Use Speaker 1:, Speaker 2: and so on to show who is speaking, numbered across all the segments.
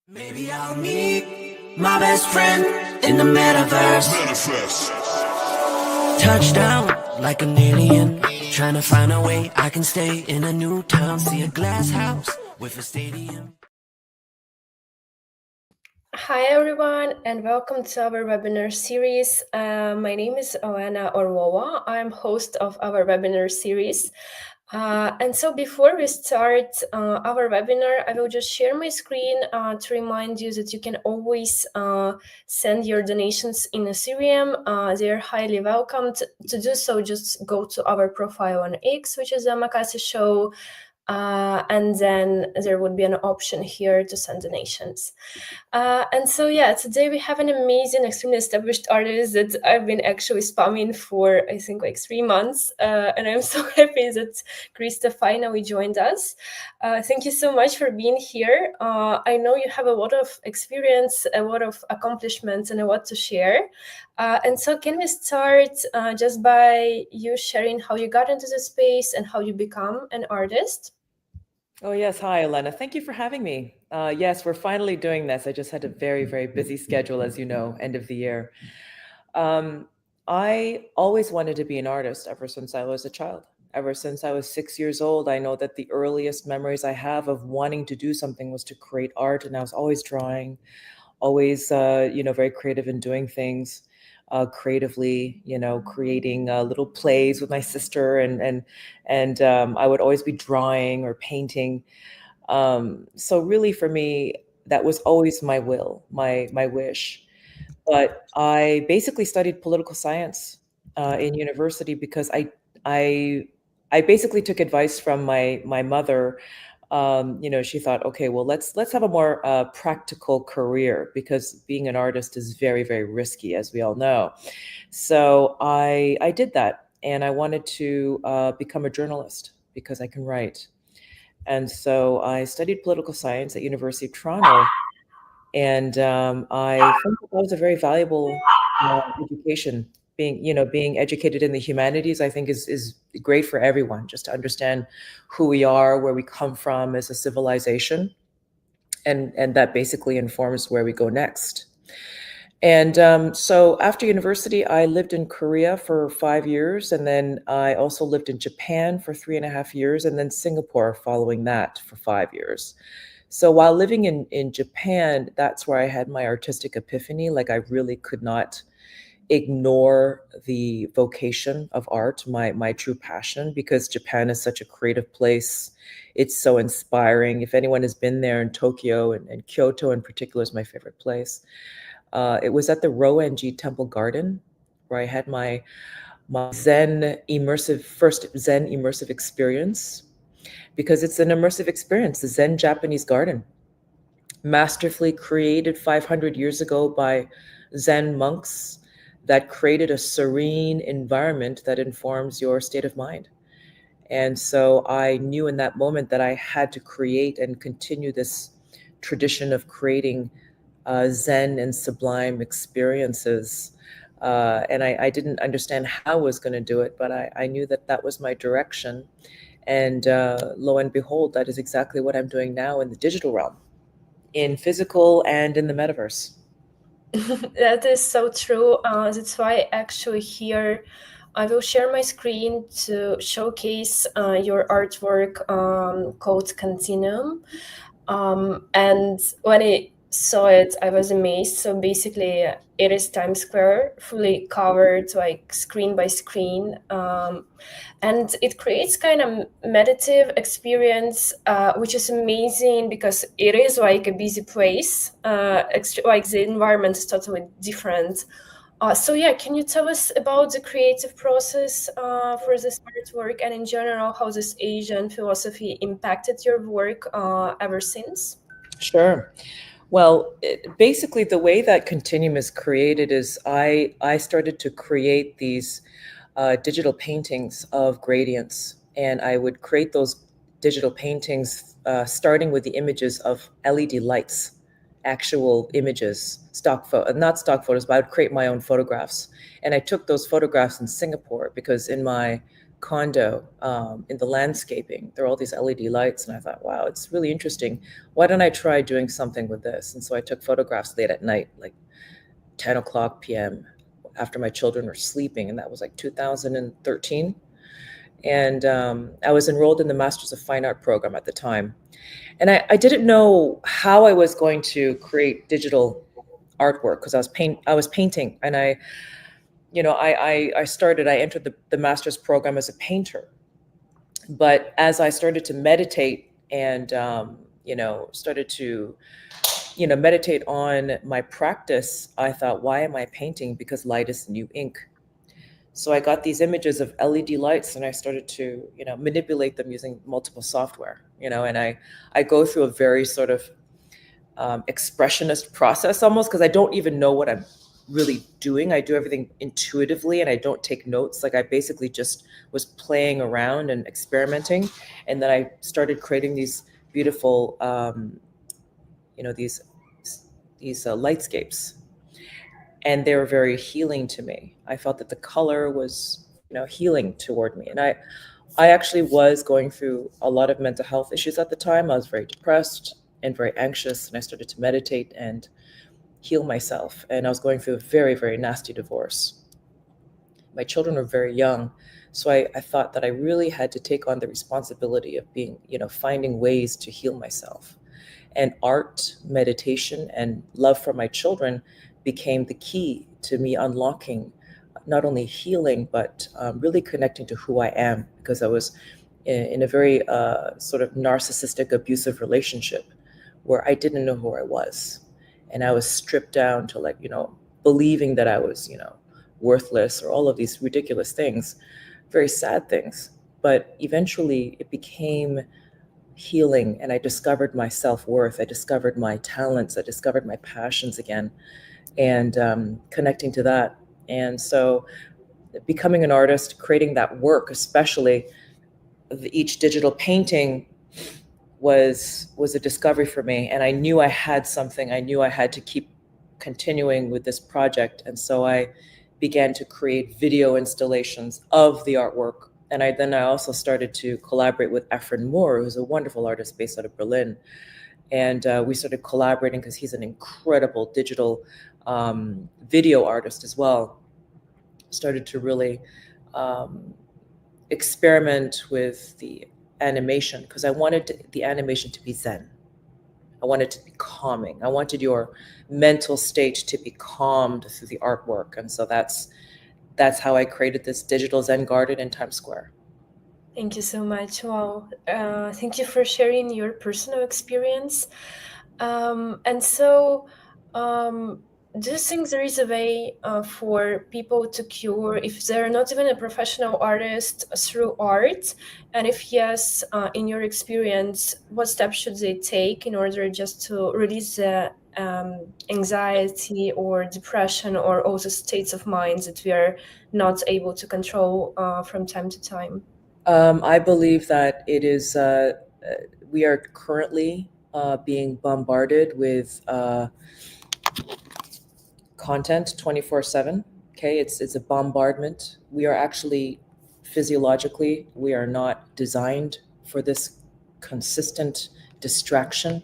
Speaker 1: Maybe I'll meet my best friend in the metaverse. Touchdown like an alien, trying to find a way I can stay in a new town. See a glass house with a stadium.
Speaker 2: Hi everyone, and welcome to our webinar series. My name is Oana Orlova. I'm host of our webinar series. And so before we start our webinar, I will just share my screen to remind you that you can always send your donations in Ethereum. They're highly welcome to do so. Just go to our profile on X, which is the Omakase show. And then there would be an option here to send donations. And so, today we have an amazing, extremely established artist that I've been actually spamming for, I think, like 3 months. And I'm so happy that Krista finally joined us. Thank you so much for being here. I know you have a lot of experience, a lot of accomplishments, and a lot to share. And so can we start just by you sharing how you got into the space and how you become an artist?
Speaker 3: Oh, yes. Hi, Elena. Thank you for having me. Yes, we're finally doing this. I just had a very, very busy schedule, as you know, end of the year. I always wanted to be an artist ever since I was a child. Ever since I was 6 years old, I know that the earliest memories I have of wanting to do something was to create art. And I was always drawing, always, very creative in doing things. Creatively, creating little plays with my sister, and I would always be drawing or painting. So really, for me, that was always my will, my wish. But I basically studied political science in university because I basically took advice from my mother. She thought, okay, well, let's have a more practical career, because being an artist is very, very risky, as we all know. So I did that, and I wanted to become a journalist because I can write. And so I studied political science at University of Toronto, and I think that was a very valuable education. Being educated in the humanities, I think is great for everyone, just to understand who we are, where we come from as a civilization, and that basically informs where we go next. And so after university, I lived in Korea for 5 years, and then I also lived in Japan for 3.5 years, and then Singapore following that for 5 years. So while living in Japan, that's where I had my artistic epiphany. Like, I really could not ignore the vocation of art, my true passion, because Japan is such a creative place. It's so inspiring. If anyone has been there, in Tokyo and Kyoto in particular is my favorite place. It was at the Roenji Temple Garden where I had my first Zen immersive experience, because it's an immersive experience, the Zen Japanese garden, masterfully created 500 years ago by Zen monks, that created a serene environment that informs your state of mind. And so I knew in that moment that I had to create and continue this tradition of creating Zen and sublime experiences. And I didn't understand how I was going to do it, but I knew that was my direction. And lo and behold, that is exactly what I'm doing now in the digital realm, in physical and in the metaverse.
Speaker 2: That is so true. That's why actually here I will share my screen to showcase your artwork called Continuum. And when I saw it, I was amazed. So basically, it is Times Square, fully covered, like screen by screen. And it creates kind of meditative experience, which is amazing because it is like a busy place. Like the environment is totally different. Can you tell us about the creative process for this artwork, and in general, how this Asian philosophy impacted your work ever since?
Speaker 3: Sure. Well, basically, the way that Continuum is created is I started to create these digital paintings of gradients, and I would create those digital paintings starting with the images of LED lights, actual images, not stock photos, but I would create my own photographs. And I took those photographs in Singapore because in my condo, in the landscaping, there are all these LED lights, and I thought, wow, it's really interesting. Why don't I try doing something with this? And so I took photographs late at night, like 10 o'clock p.m. after my children were sleeping, and that was like 2013. And I was enrolled in the Masters of Fine Art program at the time. And I didn't know how I was going to create digital artwork because I was painting, and I entered the master's program as a painter. But as I started to meditate and started to meditate on my practice, I thought, why am I painting? Because light is the new ink. So I got these images of LED lights, and I started to manipulate them using multiple software. And I go through a very sort of expressionist process almost, because I don't even know what I'm really doing. I do everything intuitively, and I don't take notes. Like, I basically just was playing around and experimenting, and then I started creating these beautiful these lightscapes, and they were very healing to me. I felt that the color was healing toward me. And I actually was going through a lot of mental health issues at the time. I was very depressed and very anxious, and I started to meditate and heal myself. And I was going through a very, very nasty divorce. My children were very young, so I thought that I really had to take on the responsibility of being, finding ways to heal myself. And art, meditation, and love for my children became the key to me unlocking not only healing, but really connecting to who I am, because I was in a very sort of narcissistic, abusive relationship where I didn't know who I was. And I was stripped down to believing that I was, worthless, or all of these ridiculous things, very sad things. But eventually it became healing, and I discovered my self-worth. I discovered my talents. I discovered my passions again, and connecting to that. And so becoming an artist, creating that work, especially each digital painting, was a discovery for me. And I knew I had something. I knew I had to keep continuing with this project. And so I began to create video installations of the artwork. And I also started to collaborate with Efren Moore, who's a wonderful artist based out of Berlin. And we started collaborating because he's an incredible digital video artist as well. Started to really experiment with the animation, because I wanted the animation to be zen. I wanted it to be calming. I wanted your mental state to be calmed through the artwork. And so that's how I created this digital Zen garden in Times Square.
Speaker 2: Thank you so much. Wow. Thank you for sharing your personal experience. And so, do you think there is a way for people to cure if they're not even a professional artist through art? And if yes, in your experience, what steps should they take in order just to release the anxiety or depression or also states of mind that we are not able to control from time to time?
Speaker 3: I believe that it is, we are currently being bombarded with content 24/7. Okay, it's a bombardment. We are actually physiologically, we are not designed for this consistent distraction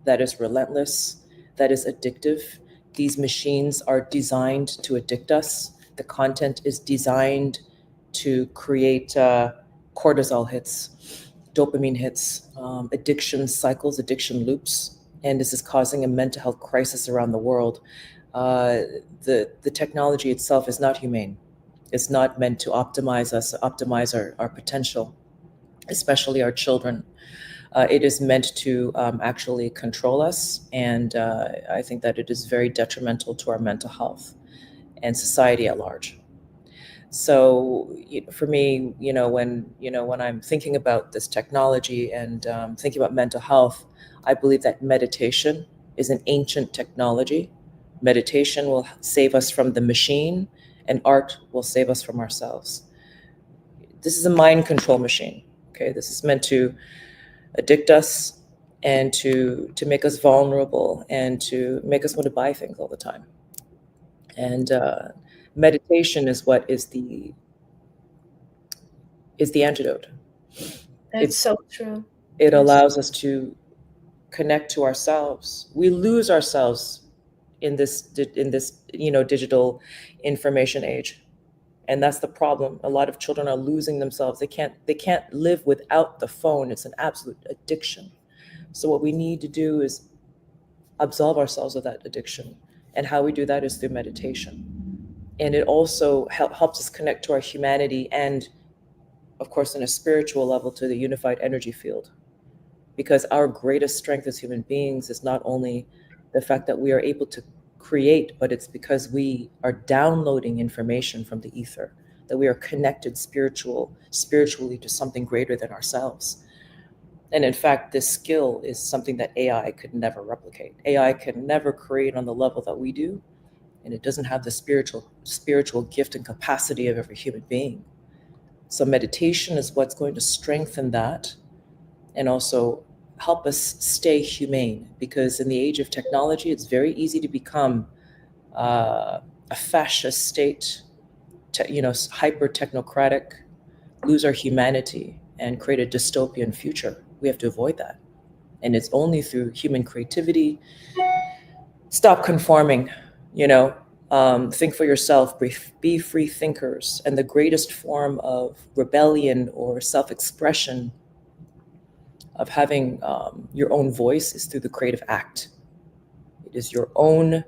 Speaker 3: that is relentless, that is addictive. These machines are designed to addict us. The content is designed to create cortisol hits, dopamine hits, addiction cycles, addiction loops, and this is causing a mental health crisis around the world. The technology itself is not humane. It's not meant to optimize us, optimize our potential, especially our children. It is meant to actually control us, and I think that it is very detrimental to our mental health and society at large. So for me, when I'm thinking about this technology and thinking about mental health, I believe that meditation is an ancient technology. Meditation will save us from the machine, and art will save us from ourselves. This is a mind control machine. Okay, this is meant to addict us and to make us vulnerable and to make us want to buy things all the time. And meditation is what is is the antidote.
Speaker 2: That's so true.
Speaker 3: It allows us to connect to ourselves. We lose ourselves in this digital information age, and that's the problem. A lot of children are losing themselves. They can't live without the phone. It's an absolute addiction. So what we need to do is absolve ourselves of that addiction, and how we do that is through meditation. And it also helps us connect to our humanity, and of course on a spiritual level to the unified energy field. Because our greatest strength as human beings is not only the fact that we are able to create, but it's because we are downloading information from the ether, that we are connected spiritually to something greater than ourselves. And in fact, this skill is something that AI could never replicate. AI can never create on the level that we do, and it doesn't have the spiritual gift and capacity of every human being. So meditation is what's going to strengthen that, and also help us stay humane, because in the age of technology, it's very easy to become a fascist state, hyper technocratic, lose our humanity, and create a dystopian future. We have to avoid that. And it's only through human creativity. Stop conforming, think for yourself, be free thinkers. And the greatest form of rebellion or self-expression of having your own voice is through the creative act. It is your own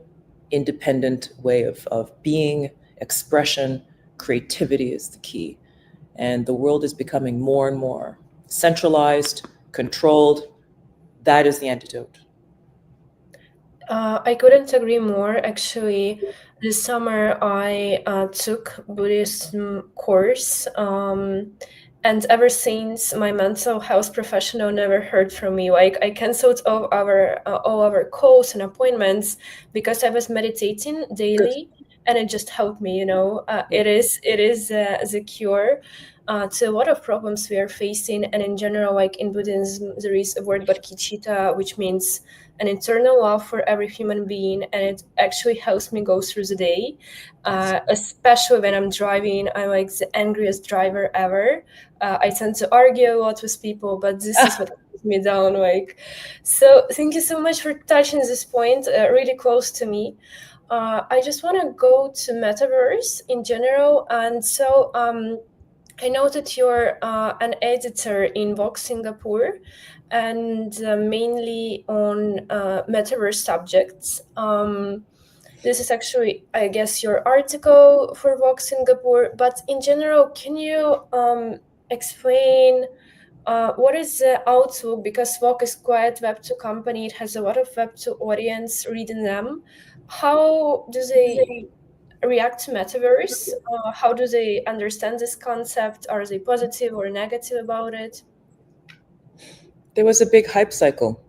Speaker 3: independent way of being, expression. Creativity is the key. And the world is becoming more and more centralized, controlled. That is the antidote.
Speaker 2: I couldn't agree more. Actually, this summer I took Buddhism course, and ever since, my mental health professional never heard from me. Like, I canceled all our calls and appointments because I was meditating daily. Good. And it just helped me. It is the cure to a lot of problems we are facing. And in general, like in Buddhism, there is a word bodhicitta, which means an internal love for every human being, and it actually helps me go through the day, especially when I'm driving. I'm like the angriest driver ever. I tend to argue a lot with people, but this is what keeps me down. So thank you so much for touching this point, really close to me. I just want to go to metaverse in general, and so I know that you're an editor in Vogue Singapore, and mainly on metaverse subjects. This is actually, I guess, your article for Vogue Singapore, but in general, can you explain what is the outlook? Because Vogue is quite Web2 company, it has a lot of Web2 audience reading them. How do they react to metaverse? How do they understand this concept? Are they positive or negative about it?
Speaker 3: There was a big hype cycle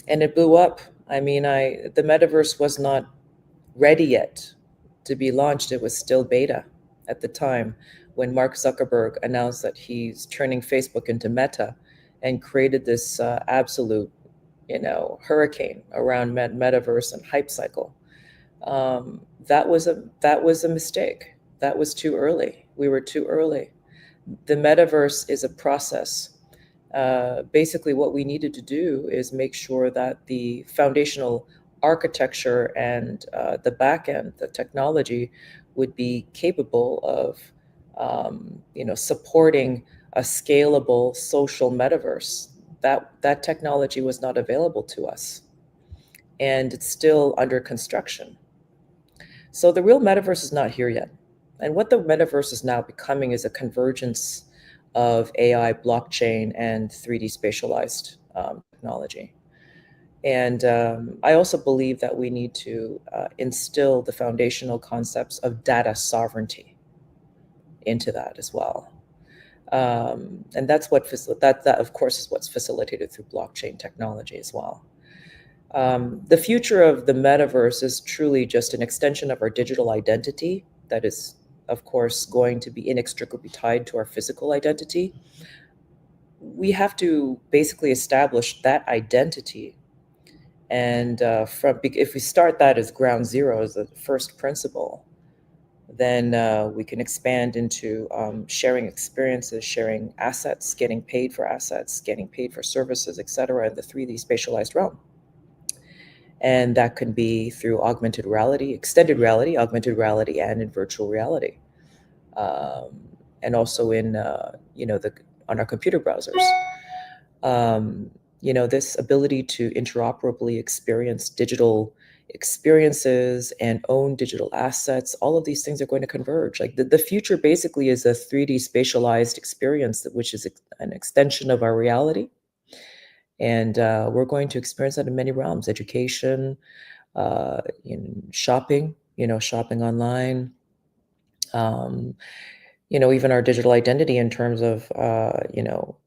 Speaker 3: and it blew up. I mean, the metaverse was not ready yet to be launched. It was still beta at the time when Mark Zuckerberg announced that he's turning Facebook into Meta and created this absolute, hurricane around metaverse and hype cycle. That was a mistake. That was too early. We were too early. The metaverse is a process. Basically, what we needed to do is make sure that the foundational architecture and the backend, the technology, would be capable of, supporting a scalable social metaverse. That technology was not available to us, and it's still under construction. So the real metaverse is not here yet. And what the metaverse is now becoming is a convergence of AI, blockchain, and 3D spatialized technology. And I also believe that we need to instill the foundational concepts of data sovereignty into that as well. And that's that of course is what's facilitated through blockchain technology as well. The future of the metaverse is truly just an extension of our digital identity that is, of course, going to be inextricably tied to our physical identity. We have to basically establish that identity. And if we start that as ground zero, as the first principle, then we can expand into sharing experiences, sharing assets, getting paid for assets, getting paid for services, etc., in the 3D spatialized realm. And that can be through augmented reality, extended reality, augmented reality, and in virtual reality, and also in on our computer browsers. This ability to interoperably experience digital experiences and own digital assets, all of these things are going to converge. Like the future basically is a 3D spatialized experience, which is an extension of our reality. And we're going to experience that in many realms: education, in shopping, shopping online, even our digital identity in terms of,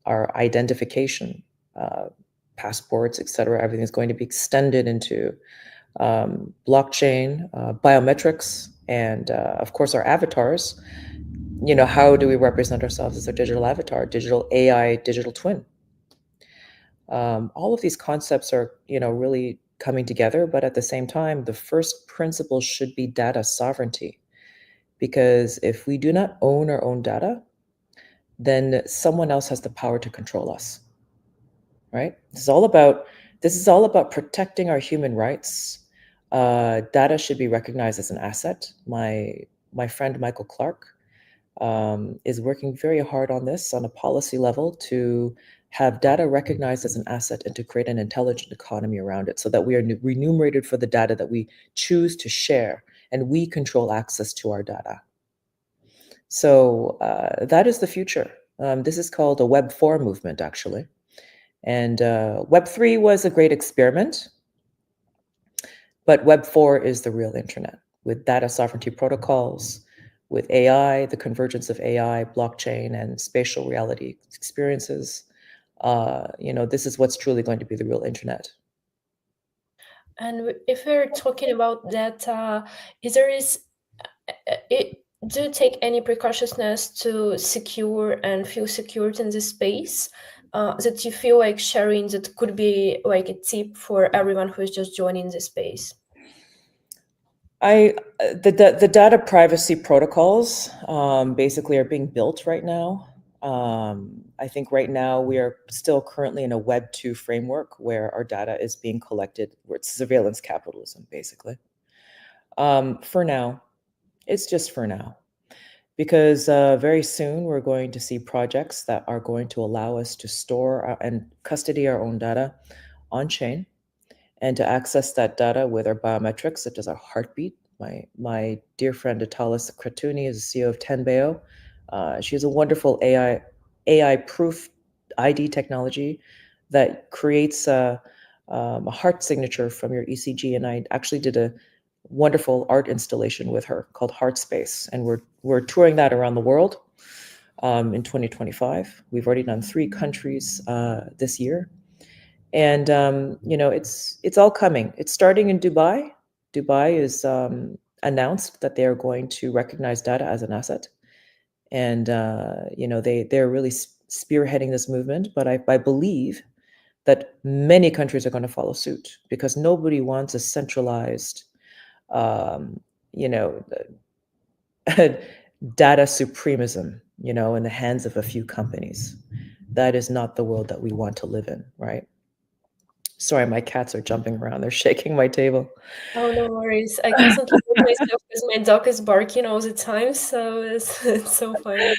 Speaker 3: our identification, passports, et cetera. Everything's going to be extended into blockchain, biometrics, and of course our avatars. How do we represent ourselves as a digital avatar, digital AI, digital twin? All of these concepts are, really coming together, but at the same time, the first principle should be data sovereignty. Because if we do not own our own data, then someone else has the power to control us, right? This is all about protecting our human rights. Data should be recognized as an asset. My friend Michael Clark is working very hard on this on a policy level to have data recognized as an asset and to create an intelligent economy around it so that we are remunerated for the data that we choose to share and we control access to our data. So that is the future. This is called a Web 4 movement, actually. And Web 3 was a great experiment, but Web 4 is the real internet with data sovereignty protocols, with AI, the convergence of AI, blockchain, and spatial reality experiences. This is what's truly going to be the real internet.
Speaker 2: And if we're talking about data, do you take any precautions to secure and feel secured in this space that you feel like sharing that could be like a tip for everyone who is just joining this space?
Speaker 3: The data privacy protocols basically are being built right now. I think right now we are still currently in a Web 2 framework where our data is being collected, where it's surveillance capitalism, basically. For now, it's just for now. Because very soon we're going to see projects that are going to allow us to store and custody our own data on chain and to access that data with our biometrics, such as our heartbeat. My dear friend Atalis Kratuni is the CEO of Tenbeo. She has a wonderful AI proof ID technology that creates a heart signature from your ECG. And I actually did a wonderful art installation with her called Heart Space, and we're touring that around the world in 2025. We've already done 3 countries this year. And it's all coming. It's starting in Dubai. Dubai is announced that they are going to recognize data as an asset, and they're really spearheading this movement. But I believe that many countries are going to follow suit because nobody wants a centralized, data supremism, in the hands of a few companies. That is not the world that we want to live in, right? Sorry, my cats are jumping around. They're shaking my table.
Speaker 2: Oh, no worries. I constantly mute myself because my dog is barking all the time, so it's so funny.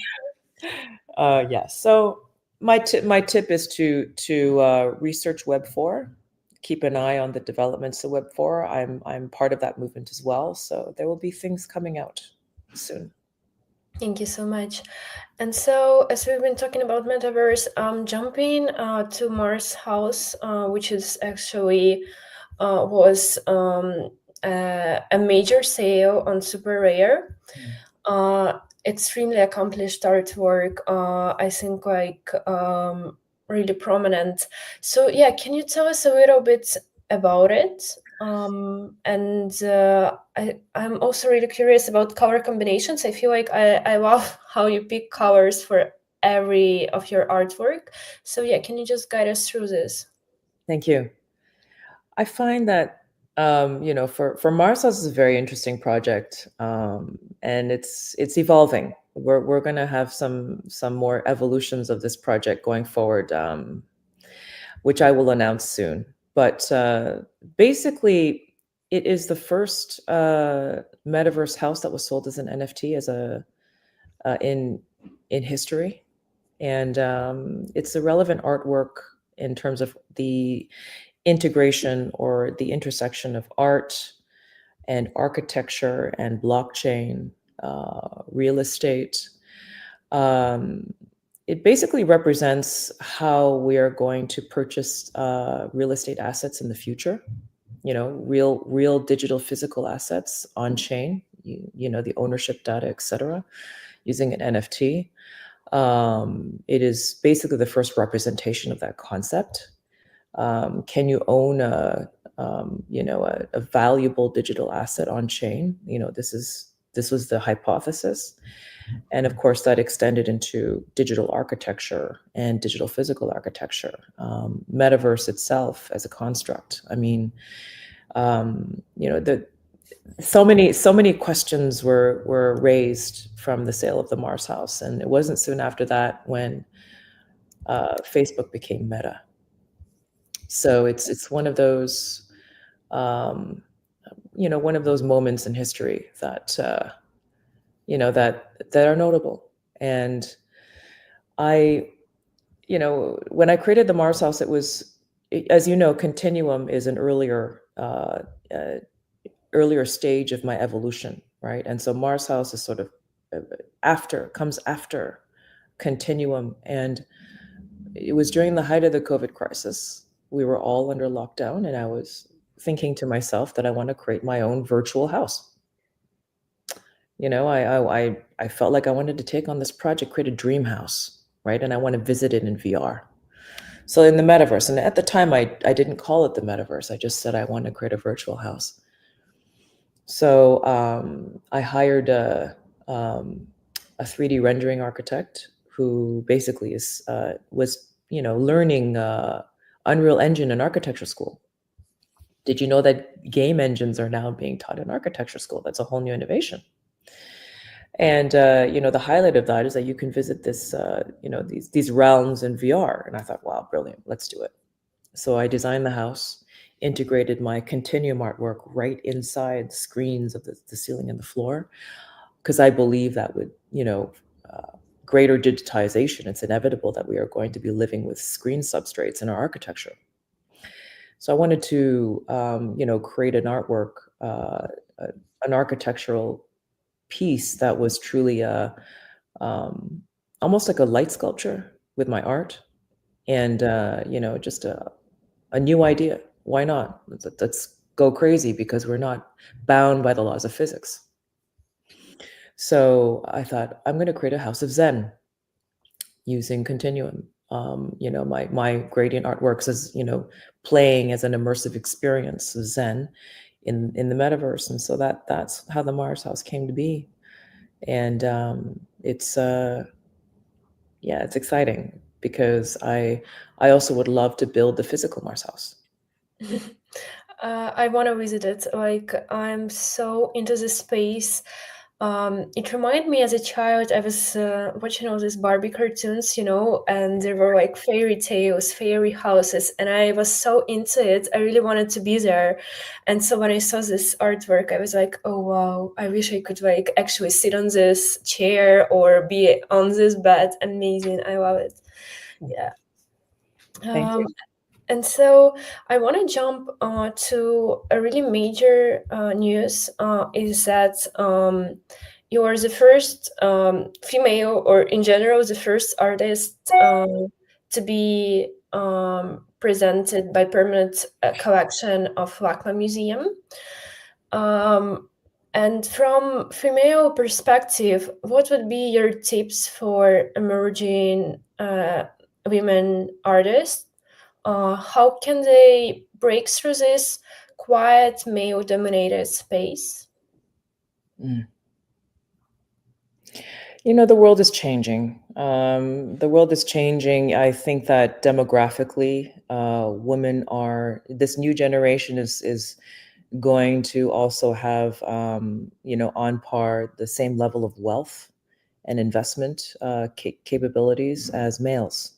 Speaker 3: Yeah. So my tip is to research Web 4. Keep an eye on the developments of Web 4. I'm part of that movement as well. So there will be things coming out soon.
Speaker 2: Thank you so much. And so, as we've been talking about metaverse, jumping to Mars House, which is actually was a major sale on Super Rare. Extremely accomplished artwork. I think really prominent. So yeah, can you tell us a little bit about it? I'm also really curious about color combinations. I feel like I love how you pick colors for every of your artwork. So yeah, can you just guide us through this?
Speaker 3: Thank you. I find that For Mars House is a very interesting project, and it's evolving. We're going to have some more evolutions of this project going forward, which I will announce soon. But basically, it is the first metaverse house that was sold as an NFT in history, and it's the relevant artwork in terms of the integration or the intersection of art and architecture and blockchain, real estate. It basically represents how we are going to purchase real estate assets in the future. Real digital physical assets on chain. The ownership data, etc., using an NFT. It is basically the first representation of that concept. Can you own a valuable digital asset on chain? This was the hypothesis. And of course, that extended into digital architecture and digital physical architecture, metaverse itself as a construct. I mean, so many questions were raised from the sale of the Mars house, and it wasn't soon after that when Facebook became Meta. So it's one of those, one of those moments in history that that are notable. And when I created the Mars house, it was, as you know, Continuum is an earlier stage of my evolution, right? And so Mars house is sort of comes after Continuum. And it was during the height of the COVID crisis. We were all under lockdown, and I was thinking to myself that I want to create my own virtual house. I felt like I wanted to take on this project, create a dream house, right? And I want to visit it in VR. So in the metaverse, and at the time I didn't call it the metaverse. I just said I want to create a virtual house. So I hired a 3D rendering architect who basically was learning Unreal Engine in architecture school. Did you know that game engines are now being taught in architecture school? That's a whole new innovation. And the highlight of that is that you can visit this, these realms in VR. And I thought, wow, brilliant, let's do it. So I designed the house, integrated my Continuum artwork right inside the screens of the ceiling and the floor, because I believe that would, greater digitization, it's inevitable that we are going to be living with screen substrates in our architecture. So I wanted to, create an artwork, an architectural piece that was truly almost like a light sculpture with my art, and just a new idea. Why not? Let's go crazy, because we're not bound by the laws of physics. So I thought, I'm going to create a house of Zen using Continuum. My gradient artworks as playing as an immersive experience of Zen in the metaverse. And so that's how the Mars house came to be. And it's exciting, because I also would love to build the physical Mars house.
Speaker 2: I want to visit it. Like, I'm so into this space. It reminded me as a child, I was watching all these Barbie cartoons, and there were like fairy tales, fairy houses, and I was so into it. I really wanted to be there. And so when I saw this artwork, I was like, oh, wow, I wish I could like actually sit on this chair or be on this bed. Amazing. I love it. Yeah.
Speaker 3: Thank you.
Speaker 2: And so I want to jump to a really major news, is that you are the first female, or in general, the first artist to be presented by permanent collection of LACMA Museum. And from female perspective, what would be your tips for emerging women artists? How can they break through this quiet male-dominated space?
Speaker 3: The world is changing. The world is changing. I think that demographically, women this new generation is going to also have, on par the same level of wealth and investment capabilities as males.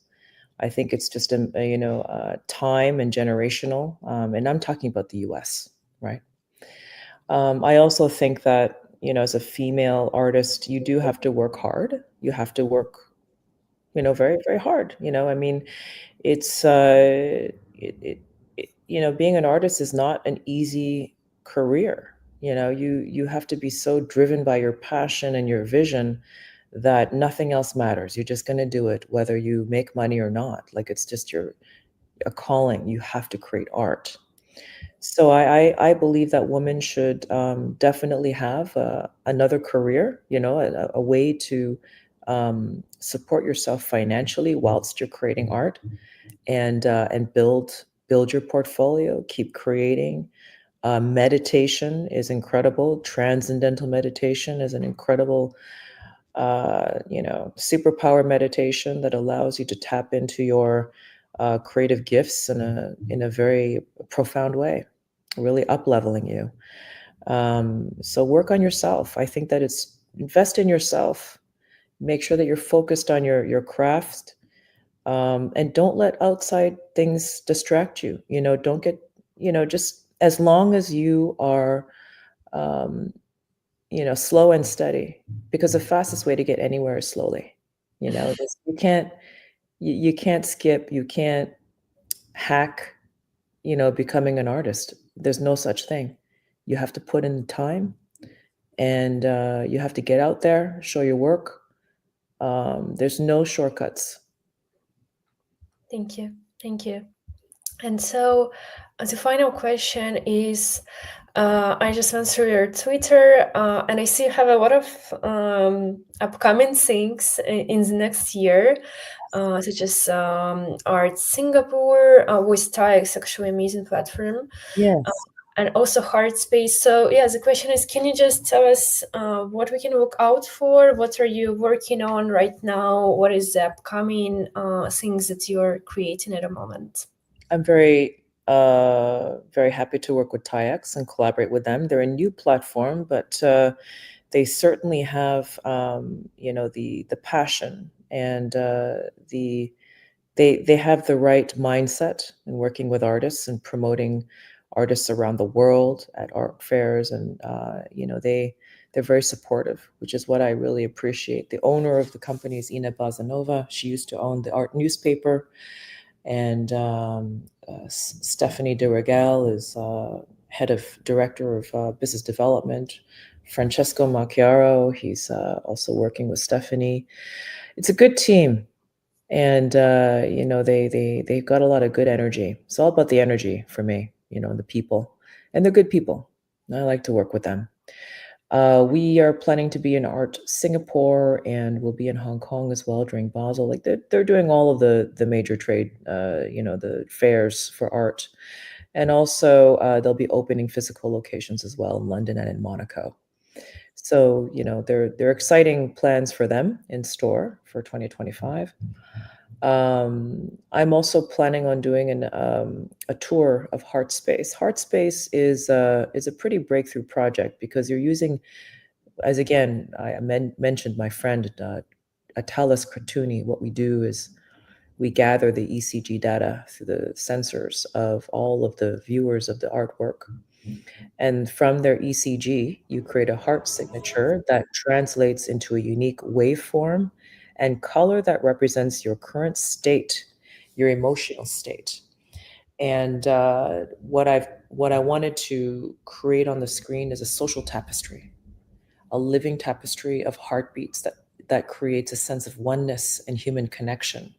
Speaker 3: I think it's just time and generational, and I'm talking about the U.S., right? I also think that, as a female artist, you do have to work hard. You have to work, very, very hard. I mean, it's being an artist is not an easy career. You have to be so driven by your passion and your vision that nothing else matters. You're just going to do it whether you make money or not. Like, it's just a calling. You have to create art. So I believe that women should definitely have another career, a way to support yourself financially whilst you're creating art, and build your portfolio, keep creating. Meditation is incredible. Transcendental meditation is an incredible, superpower meditation that allows you to tap into your creative gifts in a very profound way, really up leveling you. So work on yourself. I think that it's invest in yourself. Make sure that you're focused on your craft, and don't let outside things distract you. Don't get, just as long as you are, um, slow and steady, because the fastest way to get anywhere is slowly. You can't, you can't skip, you can't hack, becoming an artist. There's no such thing. You have to put in the time, and you have to get out there, show your work. There's no shortcuts.
Speaker 2: Thank you. Thank you. And so the final question is, I just went through your Twitter, and I see you have a lot of upcoming things in the next year, such as Art Singapore, with TAIEX, actually amazing platform,
Speaker 3: Yes.
Speaker 2: and also Heart Space. So yeah, the question is, can you just tell us what we can look out for? What are you working on right now? What is the upcoming things that you're creating at the moment?
Speaker 3: I'm very, very happy to work with TAIEX and collaborate with them. They're a new platform, but they certainly have, the passion, and they have the right mindset in working with artists and promoting artists around the world at art fairs, and they're very supportive, which is what I really appreciate. The owner of the company is Ina Bazanova. She used to own the art newspaper. And Stephanie de Regal is head of director of business development. Francesco Macchiaro, he's also working with Stephanie. It's a good team, and they've got a lot of good energy. It's all about the energy for me, the people, and they're good people. I like to work with them. We are planning to be in Art Singapore, and we'll be in Hong Kong as well during Basel. Like, they're doing all of the major trade, the fairs for art, and also they'll be opening physical locations as well in London and in Monaco. So they're exciting plans for them in store for 2025. I'm also planning on doing a tour of Heart Space. Heart Space is a pretty breakthrough project, because you're using, as again I mentioned my friend Atalis Kratuni. What we do is we gather the ECG data through the sensors of all of the viewers of the artwork, and from their ECG you create a heart signature that translates into a unique waveform and color that represents your current state, your emotional state. And what I wanted to create on the screen is a social tapestry, a living tapestry of heartbeats that creates a sense of oneness and human connection.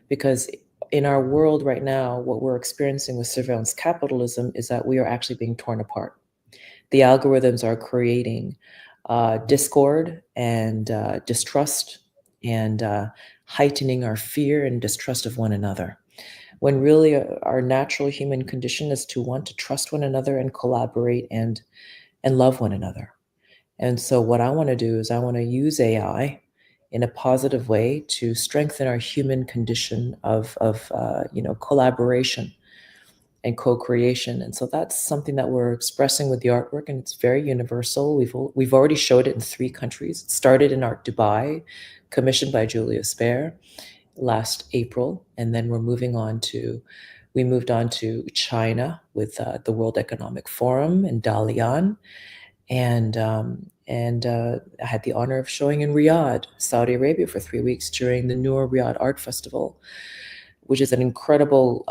Speaker 3: Because in our world right now, what we're experiencing with surveillance capitalism is that we are actually being torn apart. The algorithms are creating discord and distrust, and heightening our fear and distrust of one another, when really our natural human condition is to want to trust one another and collaborate and love one another. And so what I want to do is I want to use AI in a positive way to strengthen our human condition of collaboration, and co-creation. And so that's something that we're expressing with the artwork, and it's very universal. We've already showed it in 3 countries. It started in Art Dubai, commissioned by Julia Spare last April, and then we moved on to China with the World Economic Forum in Dalian, and I had the honor of showing in Riyadh, Saudi Arabia, for 3 weeks during the Noor Riyadh Art Festival, which is an incredible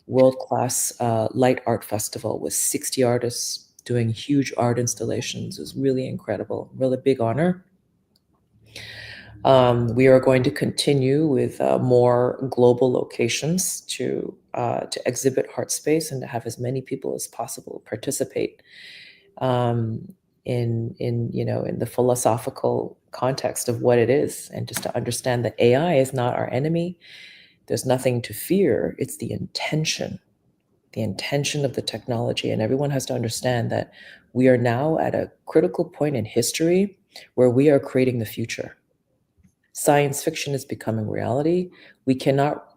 Speaker 3: world-class light art festival with 60 artists doing huge art installations. It was really incredible, really big honor. We are going to continue with more global locations to exhibit Heart Space and to have as many people as possible participate in the philosophical context of what it is, and just to understand that AI is not our enemy. There's nothing to fear. It's the intention of the technology, and everyone has to understand that we are now at a critical point in history where we are creating the future. Science fiction is becoming reality. We cannot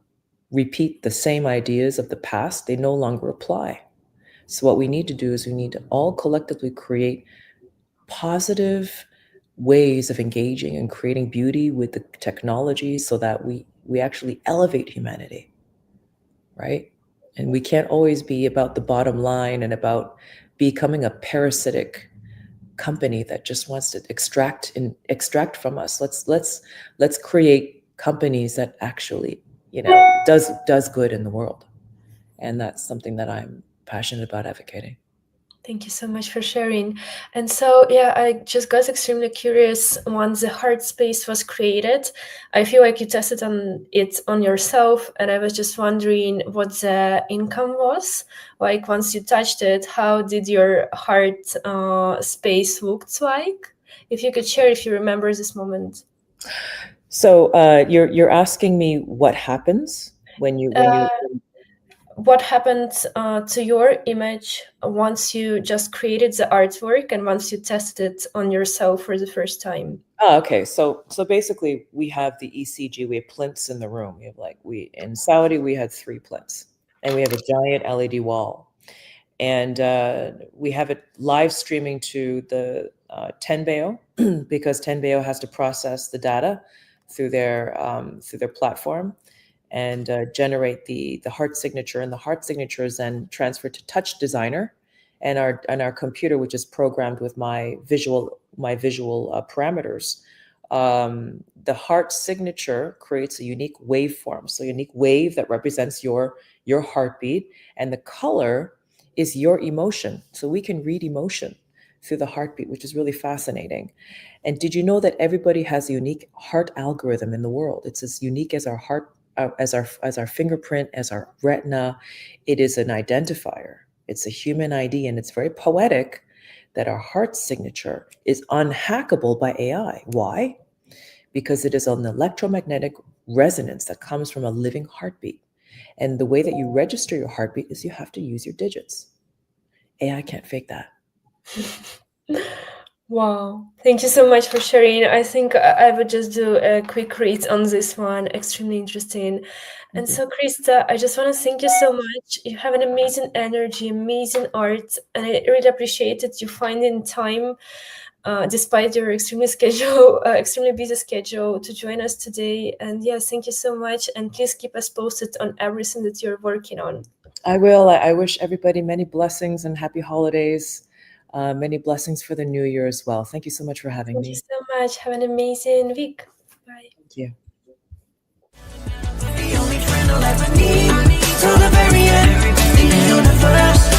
Speaker 3: repeat the same ideas of the past. They no longer apply. So what we need to do is we need to all collectively create positive ways of engaging and creating beauty with the technology so that we actually elevate humanity, right? And we can't always be about the bottom line and about becoming a parasitic company that just wants to extract from us. Let's create companies that actually, does good in the world. And that's something that I'm passionate about advocating.
Speaker 2: Thank you so much for sharing. And so, yeah, I just got extremely curious. Once the Heart Space was created, I feel like you tested it on yourself, and I was just wondering what the income was. Like, once you touched it, how did your heart space look like? If you could share, if you remember this moment.
Speaker 3: So you're asking me what happens when you
Speaker 2: what happened to your image once you just created the artwork and once you tested it on yourself for the first time?
Speaker 3: Oh, okay. So basically we have the ECG, we have plinths in the room. In Saudi, we had 3 plinths, and we have a giant LED wall. And we have it live streaming to the Tenbeo because Tenbeo has to process the data through their platform and generate the heart signature, and the heart signature is then transferred to Touch Designer and our computer, which is programmed with my visual parameters. The heart signature creates a unique waveform, so a unique wave that represents your heartbeat, and the color is your emotion. So we can read emotion through the heartbeat, which is really fascinating. And did you know that everybody has a unique heart algorithm in the world? It's as unique as our heart, as our fingerprint, as our retina. It is an identifier. It's a human ID, and it's very poetic that our heart signature is unhackable by AI. Why? Because it is an electromagnetic resonance that comes from a living heartbeat. And the way that you register your heartbeat is you have to use your digits. AI can't fake that.
Speaker 2: Wow. Thank you so much for sharing. I think I would just do a quick read on this one. Extremely interesting. And so, Krista, I just want to thank you so much. You have an amazing energy, amazing art, and I really appreciate that you finding time, despite your extremely busy schedule, to join us today. And yes, thank you so much. And please keep us posted on everything that you're working on.
Speaker 3: I will. I wish everybody many blessings and happy holidays. Many blessings for the new year as well. Thank you so much for having me.
Speaker 2: Thank you so much. Have an amazing week. Bye.
Speaker 3: Thank you.
Speaker 1: The only friend I'll ever need till the very end in the universe.